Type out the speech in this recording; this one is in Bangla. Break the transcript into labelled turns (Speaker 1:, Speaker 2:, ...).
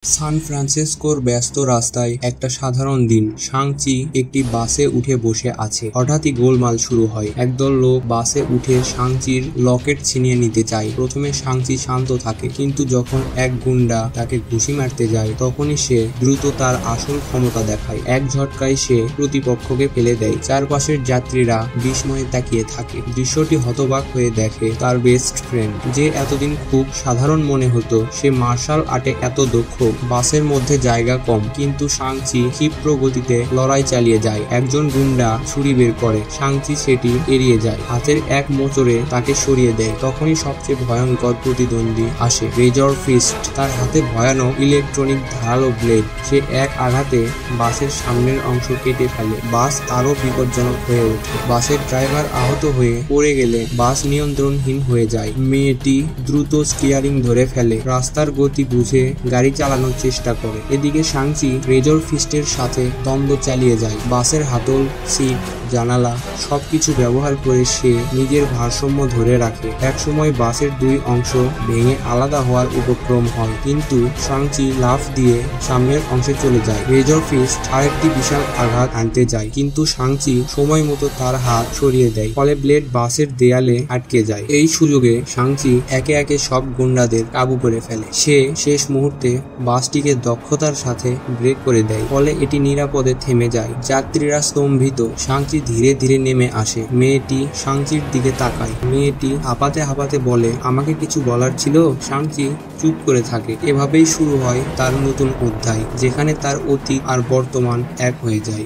Speaker 1: সান ফ্রান্সিসকোর ব্যস্ত রাস্তায় একটা সাধারণ দিন। শাং-চি একটি বাসে উঠে বসে আছে। হঠাৎই গোলমাল শুরু হয়। একদল লোক বাসে উঠে শাং-চির লকেট ছিনিয়ে নিতে চায়। প্রথমে শাং-চি শান্ত থাকে, কিন্তু যখন এক গুন্ডা তাকে ঘুষি মারতে যায় তখনই সে দ্রুত তার আসল ক্ষমতা দেখায়। এক ঝটকায় সে প্রতিপক্ষকে ফেলে দেয়। চারপাশের যাত্রীরা বিস্ময়ে তাকিয়ে থাকে। দৃশ্যটি হতবাক হয়ে দেখে তার বেস্ট ফ্রেন্ড, যে এতদিন খুব সাধারণ মনে হতো, সে মার্শাল আর্টে এত দক্ষ। বাসের মধ্যে জায়গা কম, কিন্তু শাং-চি ক্ষিপ্র গতিতে লড়াই চালিয়ে যায়। একজন গুন্ডা ছুরি বের করে, শাং-চি সেটি এড়িয়ে যায়, হাতের এক মোচড়ে তাকে সরিয়ে দেয়। তখনই সবচেয়ে ভয়ঙ্কর প্রতিদ্বন্দ্বী আসে, রেজর ফিস্ট। তার হাতে ভয়ানক ইলেকট্রনিক ধারালো ব্লেড। সে এক আঘাতে বাসের সামনের অংশ কেটে ফেলে। বাস আরো বিপজ্জনক হয়ে ওঠে। বাসের ড্রাইভার আহত হয়ে পড়ে গেলে বাস নিয়ন্ত্রণহীন হয়ে যায়। মেয়েটি দ্রুত স্টিয়ারিং ধরে ফেলে, রাস্তার গতি বুঝে গাড়ি চালানোর চেষ্টা করে। এদিকে শাং-চি রেজর ফিস্টের সাথে দ্বন্দ্ব চালিয়ে যায়। বাসের হাতল, সিট, জানালা সবকিছু ব্যবহার করে সে নিজের ভারসাম্য ধরে রাখে। একসময় বাসের দুই অংশ ভেঙে আলাদা হওয়ার উপক্রম হয়, কিন্তু শাং-চি লাফ দিয়ে সামনের অংশে চলে যায়। রেজর ফিস্ট আরেকটি বিশাল আঘাত আনতে যায়, কিন্তু শাং-চি সময় মতো তার হাত সরিয়ে দেয়, ফলে ব্লেড বাসের দেয়ালে আটকে যায়। এই সুযোগে শাং-চি একে একে সব গুন্ডাদের কাবু করে ফেলে। সে শেষ মুহূর্তে বাসটিকে দক্ষতার সাথে ব্রেক করে দেয়, ফলে এটি নিরাপদে থেমে যায়। যাত্রীরা স্তম্ভিত। শাং-চি ধীরে ধীরে নেমে আসে। মেয়েটি শাং-চির দিকে তাকায়। মেয়েটি হাঁপাতে হাঁপাতে বলে, আমাকে কিছু বলার ছিল? শাং-চি চুপ করে থাকে। এভাবেই শুরু হয় তার নতুন অধ্যায়, যেখানে তার অতীত আর বর্তমান এক হয়ে যায়।